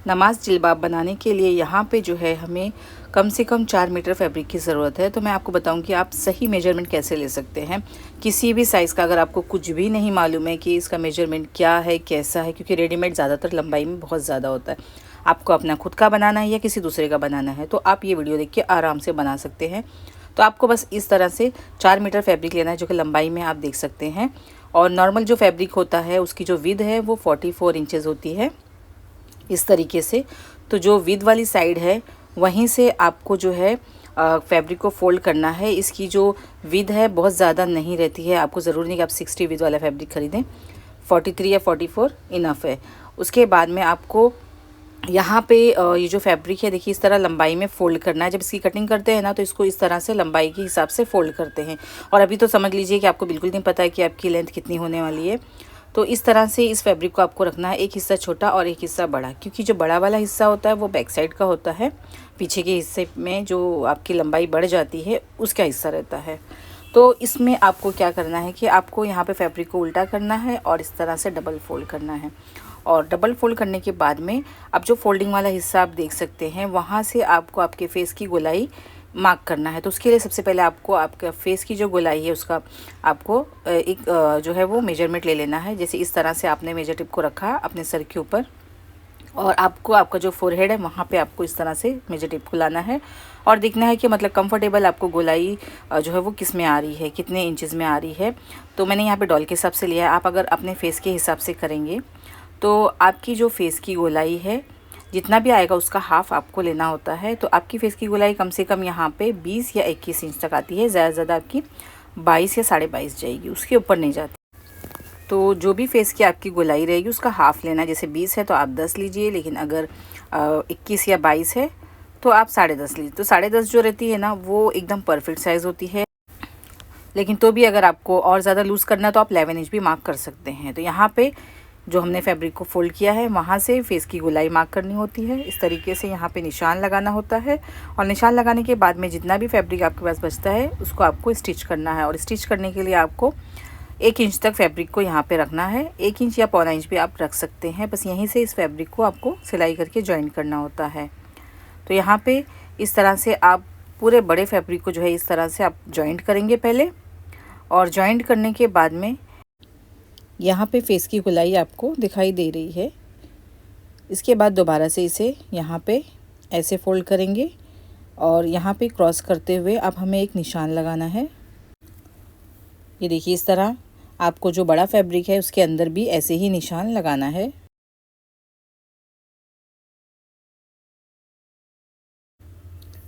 नमाज जिल्बाब बनाने के लिए यहाँ पे जो है हमें कम से कम 4 मीटर फैब्रिक की ज़रूरत है। तो मैं आपको बताऊँ कि आप सही मेजरमेंट कैसे ले सकते हैं किसी भी साइज़ का। अगर आपको कुछ भी नहीं मालूम है कि इसका मेजरमेंट क्या है कैसा है, क्योंकि रेडीमेड ज़्यादातर लंबाई में बहुत ज़्यादा होता है, आपको अपना खुद का बनाना है या किसी दूसरे का बनाना है, तो आप ये वीडियो देख के आराम से बना सकते हैं। तो आपको बस इस तरह से 4 मीटर फैब्रिक लेना है, जो कि लंबाई में आप देख सकते हैं। और नॉर्मल जो फैब्रिक होता है उसकी जो विड्थ है वो 44 इंचेस होती है, इस तरीके से। तो जो विद वाली साइड है वहीं से आपको जो है फैब्रिक को फोल्ड करना है। इसकी जो विद है बहुत ज़्यादा नहीं रहती है, आपको ज़रूरी नहीं कि आप 60 विद वाला फैब्रिक ख़रीदें, 43 या 44 इनफ है। उसके बाद में आपको यहाँ पे ये जो फैब्रिक है देखिए इस तरह लंबाई में फ़ोल्ड करना है। जब इसकी कटिंग करते हैं ना तो इसको इस तरह से लंबाई के हिसाब से फ़ोल्ड करते हैं। और अभी तो समझ लीजिए कि आपको बिल्कुल नहीं पता है कि आपकी लेंथ कितनी होने वाली है। तो इस तरह से इस फैब्रिक को आपको रखना है, एक हिस्सा छोटा और एक हिस्सा बड़ा, क्योंकि जो बड़ा वाला हिस्सा होता है वो बैक साइड का होता है, पीछे के हिस्से में जो आपकी लंबाई बढ़ जाती है उसका हिस्सा रहता है। तो इसमें आपको क्या करना है कि आपको यहाँ पे फैब्रिक को उल्टा करना है और इस तरह से डबल फोल्ड करना है। और डबल फोल्ड करने के बाद में अब जो फोल्डिंग वाला हिस्सा आप देख सकते हैं वहाँ से आपको आपके फेस की गोलाई मार्क करना है। तो उसके लिए सबसे पहले आपको आपका फेस की जो गोलाई है उसका आपको एक जो है वो मेजरमेंट ले लेना है। जैसे इस तरह से आपने मेजर टिप को रखा अपने सर के ऊपर, और आपको आपका जो फोरहेड है वहाँ पे आपको इस तरह से मेजर टिप को लाना है और देखना है कि मतलब कंफर्टेबल आपको गोलाई जो है वो किस में आ रही है, कितने इंचेस में आ रही है। तो मैंने यहाँ पे डॉल के हिसाब से लिया है। आप अगर अपने फेस के हिसाब से करेंगे तो आपकी जो फेस की गोलाई है जितना भी आएगा उसका हाफ़ आपको लेना होता है। तो आपकी फेस की गोलाई कम से कम यहाँ पे 20 या 21 इंच तक आती है, ज़्यादा से ज़्यादा आपकी 22 या 22.5 जाएगी, उसके ऊपर नहीं जाती। तो जो भी फेस की आपकी गोलाई रहेगी उसका हाफ़ लेना है। जैसे 20 है तो आप 10 लीजिए, लेकिन अगर 21 या 22 है तो आप 10.5 लीजिए। तो 10.5 जो रहती है ना वो एकदम परफेक्ट साइज़ होती है। लेकिन तो भी अगर आपको और ज़्यादा लूज़ करना है तो आप 11 इंच भी मार्क कर सकते हैं। तो यहाँ पे जो हमने फैब्रिक को फोल्ड किया है वहाँ से फेस की गोलाई मार्क करनी होती है। इस तरीके से यहाँ पे निशान लगाना होता है और निशान लगाने के बाद में जितना भी फैब्रिक आपके पास बचता है उसको आपको स्टिच करना है। और स्टिच करने के लिए आपको 1 इंच तक फैब्रिक को यहाँ पे रखना है, 1 इंच या पौना इंच भी आप रख सकते हैं। बस यहीं से इस फैब्रिक को आपको सिलाई करके जॉइंट करना होता है। तो यहाँ पे इस तरह से आप पूरे बड़े फैब्रिक को जो है इस तरह से आप जॉइंट करेंगे पहले, और जॉइंट करने के बाद में यहाँ पे फेस की गोलाई आपको दिखाई दे रही है। इसके बाद दोबारा से इसे यहाँ पे ऐसे फोल्ड करेंगे और यहाँ पे क्रॉस करते हुए अब हमें एक निशान लगाना है। ये देखिए इस तरह आपको जो बड़ा फैब्रिक है उसके अंदर भी ऐसे ही निशान लगाना है।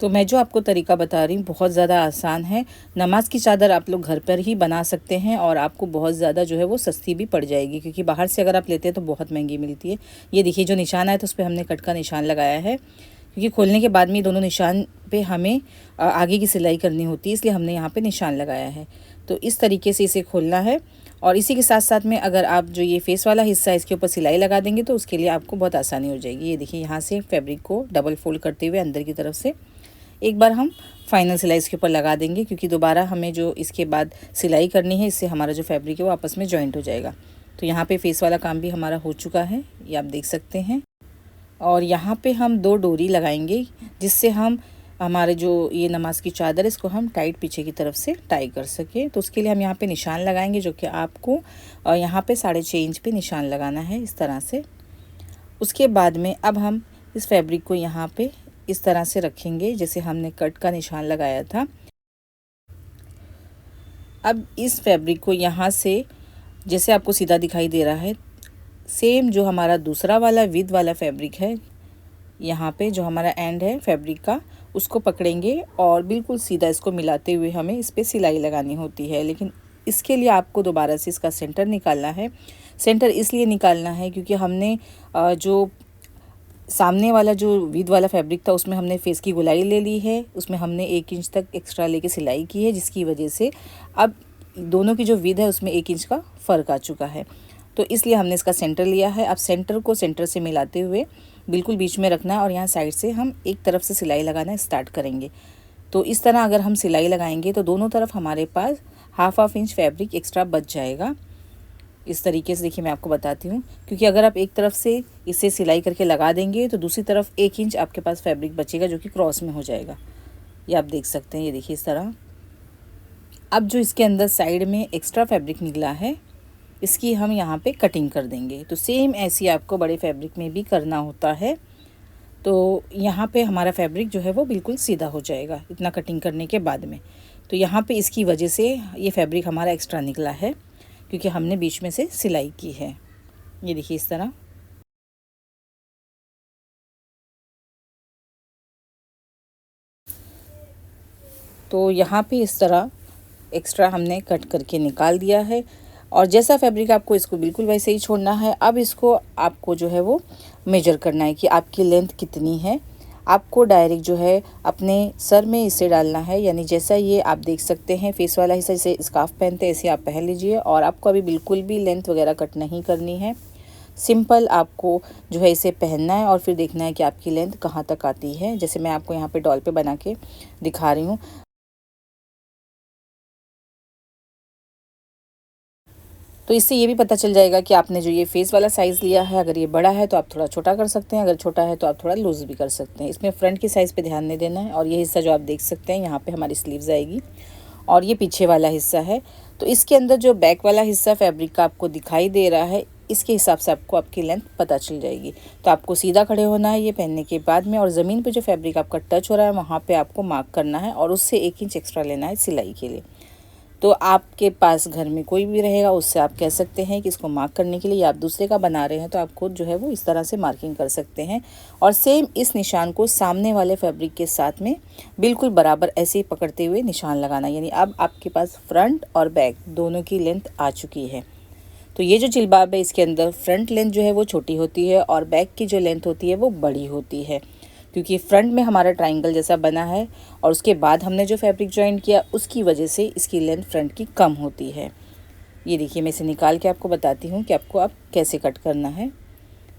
तो मैं जो आपको तरीका बता रही हूँ बहुत ज़्यादा आसान है। नमाज की चादर आप लोग घर पर ही बना सकते हैं और आपको बहुत ज़्यादा जो है वो सस्ती भी पड़ जाएगी, क्योंकि बाहर से अगर आप लेते हैं तो बहुत महंगी मिलती है। ये देखिए जो निशान आया तो उस पर हमने कट का निशान लगाया है, क्योंकि खोलने के बाद में दोनों निशान पे हमें आगे की सिलाई करनी होती है, इसलिए हमने यहाँ पे निशान लगाया है। तो इस तरीके से इसे खोलना है और इसी के साथ साथ में अगर आप जो ये फेस वाला हिस्सा है इसके ऊपर सिलाई लगा देंगे तो उसके लिए आपको बहुत आसानी हो जाएगी। ये देखिए यहाँ से फैब्रिक को डबल फोल्ड करते हुए अंदर की तरफ से एक बार हम फाइनल सिलाई इसके ऊपर लगा देंगे, क्योंकि दोबारा हमें जो इसके बाद सिलाई करनी है इससे हमारा जो फैब्रिक है वो आपस में जॉइंट हो जाएगा। तो यहाँ पे फेस वाला काम भी हमारा हो चुका है, ये आप देख सकते हैं। और यहाँ पे हम 2 डोरी लगाएंगे जिससे हम हमारे जो ये नमाज की चादर है इसको हम टाइट पीछे की तरफ से टाई कर सके। तो उसके लिए हम यहाँ पे निशान लगाएंगे, जो कि आपको यहाँ पे 6.5 इंच पे निशान लगाना है इस तरह से। उसके बाद में अब हम इस फैब्रिक को यहाँ पे इस तरह से रखेंगे जैसे हमने कट का निशान लगाया था। अब इस फैब्रिक को यहाँ से जैसे आपको सीधा दिखाई दे रहा है, सेम जो हमारा दूसरा वाला विद वाला फैब्रिक है यहाँ पे जो हमारा एंड है फैब्रिक का उसको पकड़ेंगे और बिल्कुल सीधा इसको मिलाते हुए हमें इस पर सिलाई लगानी होती है। लेकिन इसके लिए आपको दोबारा से इसका सेंटर निकालना है। सेंटर इसलिए निकालना है क्योंकि हमने जो सामने वाला जो विद वाला फैब्रिक था उसमें हमने फेस की गोलाई ले ली है, उसमें हमने 1 इंच तक एक्स्ट्रा लेके सिलाई की है, जिसकी वजह से अब दोनों की जो विद है उसमें 1 इंच का फ़र्क आ चुका है। तो इसलिए हमने इसका सेंटर लिया है। अब सेंटर को सेंटर से मिलाते हुए बिल्कुल बीच में रखना है और यहाँ साइड से हम एक तरफ से सिलाई लगाना स्टार्ट करेंगे। तो इस तरह अगर हम सिलाई लगाएंगे तो दोनों तरफ हमारे पास हाफ इंच फैब्रिक एक्स्ट्रा बच जाएगा। इस तरीके से देखिए मैं आपको बताती हूँ, क्योंकि अगर आप एक तरफ से इसे सिलाई करके लगा देंगे तो दूसरी तरफ 1 इंच आपके पास फैब्रिक बचेगा जो कि क्रॉस में हो जाएगा। ये आप देख सकते हैं, ये देखिए इस तरह। अब जो इसके अंदर साइड में एक्स्ट्रा फैब्रिक निकला है, इसकी हम यहाँ पे कटिंग कर देंगे। तो सेम ऐसी आपको बड़े फैब्रिक में भी करना होता है। तो यहाँ पे हमारा फैब्रिक जो है वो बिल्कुल सीधा हो जाएगा इतना कटिंग करने के बाद में। तो यहाँ पे इसकी वजह से ये फैब्रिक हमारा एक्स्ट्रा निकला है, क्योंकि हमने बीच में से सिलाई की है। ये देखिए इस तरह। तो यहाँ पे इस तरह एक्स्ट्रा हमने कट करके निकाल दिया है, और जैसा फैब्रिक आपको इसको बिल्कुल वैसे ही छोड़ना है। अब इसको आपको जो है वो मेजर करना है कि आपकी लेंथ कितनी है। आपको डायरेक्ट जो है अपने सर में इसे डालना है, यानी जैसा ये आप देख सकते हैं फेस वाला हिस्सा जैसे स्कार्फ पहनते हैं ऐसे आप पहन लीजिए। और आपको अभी बिल्कुल भी लेंथ वगैरह कट नहीं करनी है, सिंपल आपको जो है इसे पहनना है और फिर देखना है कि आपकी लेंथ कहाँ तक आती है। जैसे मैं आपको यहाँ पे डॉल पे बना के दिखा रही हूँ। तो इससे ये भी पता चल जाएगा कि आपने जो ये फेस वाला साइज़ लिया है, अगर ये बड़ा है तो आप थोड़ा छोटा कर सकते हैं, अगर छोटा है तो आप थोड़ा लूज़ भी कर सकते हैं। इसमें फ्रंट की साइज़ पे ध्यान नहीं देना है। और ये हिस्सा जो आप देख सकते हैं यहाँ पे हमारी स्लीव्स आएगी, और ये पीछे वाला हिस्सा है। तो इसके अंदर जो बैक वाला हिस्सा फैब्रिक का आपको दिखाई दे रहा है, इसके हिसाब से आपको आपकी लेंथ पता चल जाएगी। तो आपको सीधा खड़े होना है ये पहनने के बाद में, और ज़मीन पे जो फैब्रिक आपका टच हो रहा है वहाँ पे आपको मार्क करना है, और उससे 1 इंच एक्स्ट्रा लेना है सिलाई के लिए। तो आपके पास घर में कोई भी रहेगा उससे आप कह सकते हैं कि इसको मार्क करने के लिए, या आप दूसरे का बना रहे हैं तो आप खुद जो है वो इस तरह से मार्किंग कर सकते हैं। और सेम इस निशान को सामने वाले फैब्रिक के साथ में बिल्कुल बराबर ऐसे ही पकड़ते हुए निशान लगाना। यानी अब आपके पास फ्रंट और बैक दोनों की लेंथ आ चुकी है। तो ये जो जिलबाब है इसके अंदर फ्रंट लेंथ जो है वो छोटी होती है, और बैक की जो लेंथ होती है वो बड़ी होती है, क्योंकि फ्रंट में हमारा ट्रायंगल जैसा बना है और उसके बाद हमने जो फैब्रिक जॉइन किया उसकी वजह से इसकी लेंथ फ्रंट की कम होती है। ये देखिए मैं इसे निकाल के आपको बताती हूँ कि आपको अब कैसे कट करना है।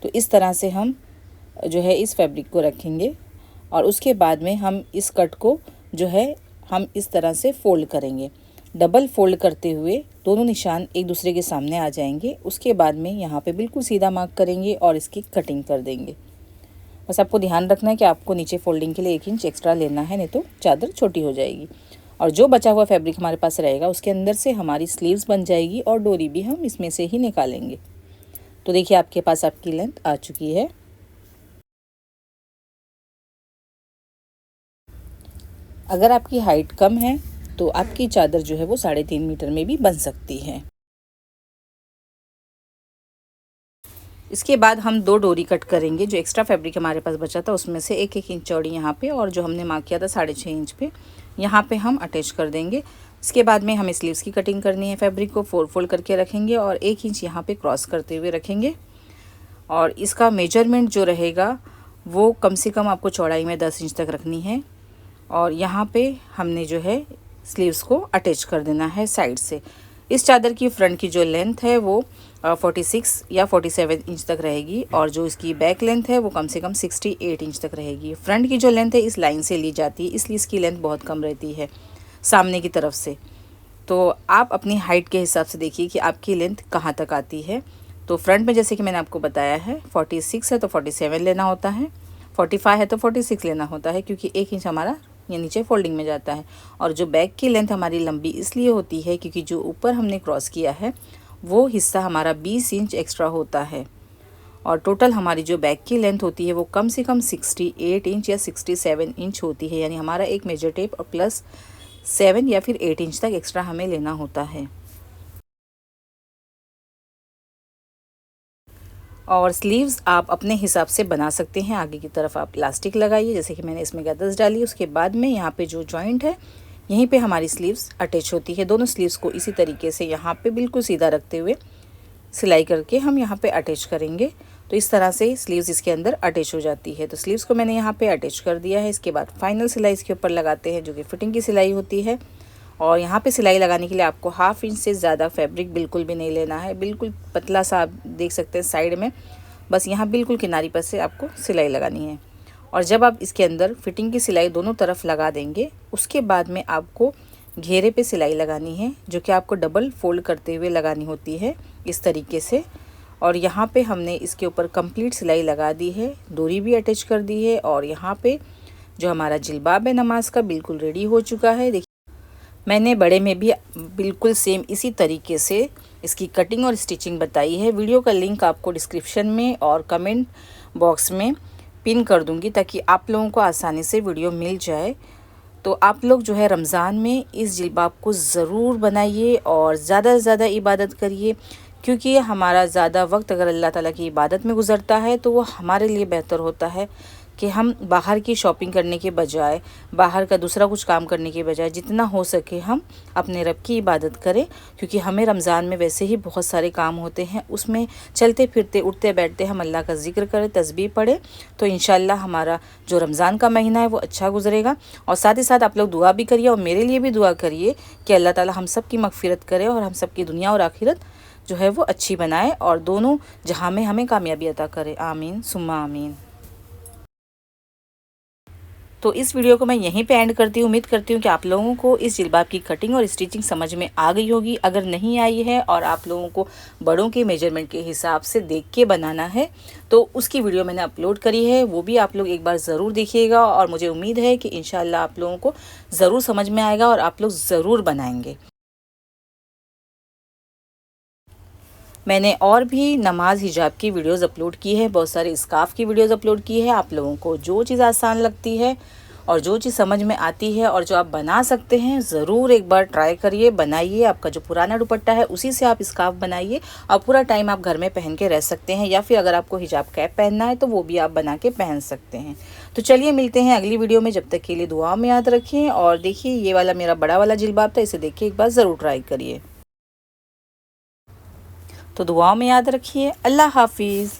तो इस तरह से हम जो है इस फैब्रिक को रखेंगे, और उसके बाद में हम इस कट को जो है हम इस तरह से फोल्ड करेंगे। डबल फोल्ड करते हुए दोनों निशान एक दूसरे के सामने आ जाएंगे। उसके बाद में यहाँ पे बिल्कुल सीधा मार्क करेंगे और इसकी कटिंग कर देंगे। बस आपको ध्यान रखना है कि आपको नीचे फोल्डिंग के लिए 1 इंच एक्स्ट्रा लेना है, नहीं तो चादर छोटी हो जाएगी। और जो बचा हुआ फैब्रिक हमारे पास रहेगा उसके अंदर से हमारी स्लीव्स बन जाएगी, और डोरी भी हम इसमें से ही निकालेंगे। तो देखिए आपके पास आपकी लेंथ आ चुकी है। अगर आपकी हाइट कम है तो आपकी चादर जो है वो 3.5 मीटर में भी बन सकती है। इसके बाद हम 2 डोरी कट करेंगे। जो एक्स्ट्रा फैब्रिक हमारे पास बचा था उसमें से 1-1 इंच चौड़ी यहाँ पे, और जो हमने मार्क किया था 6.5 इंच पे यहाँ पे हम अटैच कर देंगे। इसके बाद में हमें स्लीव्स की कटिंग करनी है। फैब्रिक को 4 फोल्ड करके रखेंगे और 1 इंच यहाँ पे क्रॉस करते हुए रखेंगे। और इसका मेजरमेंट जो रहेगा वो कम से कम आपको चौड़ाई में 10 इंच तक रखनी है। और यहाँ पे हमने जो है स्लीव्स को अटैच कर देना है साइड से। इस चादर की फ्रंट की जो लेंथ है वो 46 या 47 इंच तक रहेगी, और जो इसकी बैक लेंथ है वो कम से कम 68 इंच तक रहेगी। फ्रंट की जो लेंथ है इस लाइन से ली जाती है, इसलिए इसकी लेंथ बहुत कम रहती है सामने की तरफ से। तो आप अपनी हाइट के हिसाब से देखिए कि आपकी लेंथ कहाँ तक आती है। तो फ्रंट में जैसे कि मैंने आपको बताया है 46 है तो 47 लेना होता है, 45 है तो 46 लेना होता है, क्योंकि 1 इंच हमारा ये नीचे फोल्डिंग में जाता है। और जो बैक की लेंथ हमारी लंबी इसलिए होती है क्योंकि जो ऊपर हमने क्रॉस किया है वो हिस्सा हमारा 20 इंच एक्स्ट्रा होता है, और टोटल हमारी जो बैक की लेंथ होती है वो कम से कम 68 इंच या 67 इंच होती है। यानी हमारा एक मेजर टेप और प्लस 7 या फिर 8 इंच तक एक्स्ट्रा हमें लेना होता है। और स्लीव्स आप अपने हिसाब से बना सकते हैं। आगे की तरफ आप इलास्टिक लगाइए, जैसे कि मैंने इसमें गदस डाली। उसके बाद में यहाँ पे जो जॉइंट है यहीं पे हमारी स्लीव्स अटैच होती है। दोनों स्लीव्स को इसी तरीके से यहाँ पे बिल्कुल सीधा रखते हुए सिलाई करके हम यहाँ पे अटैच करेंगे। तो इस तरह से स्लीव्स इसके अंदर अटैच हो जाती है। तो स्लीव्स को मैंने यहाँ पे अटैच कर दिया है। इसके बाद फाइनल सिलाई इसके ऊपर लगाते हैं, जो कि फिटिंग की सिलाई होती है। और यहाँ पे सिलाई लगाने के लिए आपको 1/2 इंच से ज़्यादा फैब्रिक बिल्कुल भी नहीं लेना है। बिल्कुल पतला सा आप देख सकते हैं साइड में, बस यहाँ बिल्कुल किनारी पर से आपको सिलाई लगानी है। और जब आप इसके अंदर फिटिंग की सिलाई दोनों तरफ लगा देंगे उसके बाद में आपको घेरे पे सिलाई लगानी है, जो कि आपको डबल फोल्ड करते हुए लगानी होती है इस तरीके से। और यहाँ पे हमने इसके ऊपर कंप्लीट सिलाई लगा दी है, डोरी भी अटैच कर दी है। और यहाँ पे जो हमारा जिल्बाब है नमाज का बिल्कुल रेडी हो चुका है। देखिए मैंने बड़े में भी बिल्कुल सेम इसी तरीके से इसकी कटिंग और स्टिचिंग बताई है। वीडियो का लिंक आपको डिस्क्रिप्शन में और कमेंट बॉक्स में पिन कर दूंगी, ताकि आप लोगों को आसानी से वीडियो मिल जाए। तो आप लोग जो है रमज़ान में इस जिल्बाब को ज़रूर बनाइए और ज़्यादा से ज़्यादा इबादत करिए, क्योंकि हमारा ज़्यादा वक्त अगर अल्लाह ताला की इबादत में गुज़रता है तो वो हमारे लिए बेहतर होता है कि हम बाहर की शॉपिंग करने के बजाय, बाहर का दूसरा कुछ काम करने के बजाय जितना हो सके हम अपने रब की इबादत करें। क्योंकि हमें रमज़ान में वैसे ही बहुत सारे काम होते हैं, उसमें चलते फिरते उठते बैठते हम अल्लाह का ज़िक्र करें, तस्बीह पढ़े, तो इंशाल्लाह हमारा जो रमज़ान का महीना है वो अच्छा गुजरेगा। और साथ ही साथ आप लोग दुआ भी करिए और मेरे लिए भी दुआ करिए कि अल्लाह ताला हम सब की मगफ़िरत करे और हम सब की दुनिया और आखिरत जो है वो अच्छी बनाए और दोनों जहाँ में हमें कामयाबी अता करे। आमीन सुम्मा आमीन। तो इस वीडियो को मैं यहीं पे एंड करती हूँ। उम्मीद करती हूँ कि आप लोगों को इस जिल्बाब की कटिंग और स्टिचिंग समझ में आ गई होगी। अगर नहीं आई है और आप लोगों को बड़ों के मेजरमेंट के हिसाब से देख के बनाना है, तो उसकी वीडियो मैंने अपलोड करी है, वो भी आप लोग एक बार ज़रूर देखिएगा। और मुझे उम्मीद है कि इंशाल्लाह आप लोगों को ज़रूर समझ में आएगा और आप लोग ज़रूर बनाएंगे। मैंने और भी नमाज हिजाब की वीडियोस अपलोड की है, बहुत सारे स्कार्फ की वीडियोस अपलोड की है। आप लोगों को जो चीज़ आसान लगती है और जो चीज़ समझ में आती है और जो आप बना सकते हैं, ज़रूर एक बार ट्राई करिए, बनाइए। आपका जो पुराना दुपट्टा है उसी से आप स्कार्फ बनाइए और पूरा टाइम आप घर में पहन के रह सकते हैं। या फिर अगर आपको हिजाब कैप पहनना है तो वो भी आप बना के पहन सकते हैं। तो चलिए मिलते हैं अगली वीडियो में, जब तक के लिए दुआ में याद रखें। और देखिए ये वाला मेरा बड़ा वाला जिल्बाब था, इसे देखिए एक बार ज़रूर ट्राई करिए। तो दुआओं में याद रखिए। अल्लाह हाफिज़।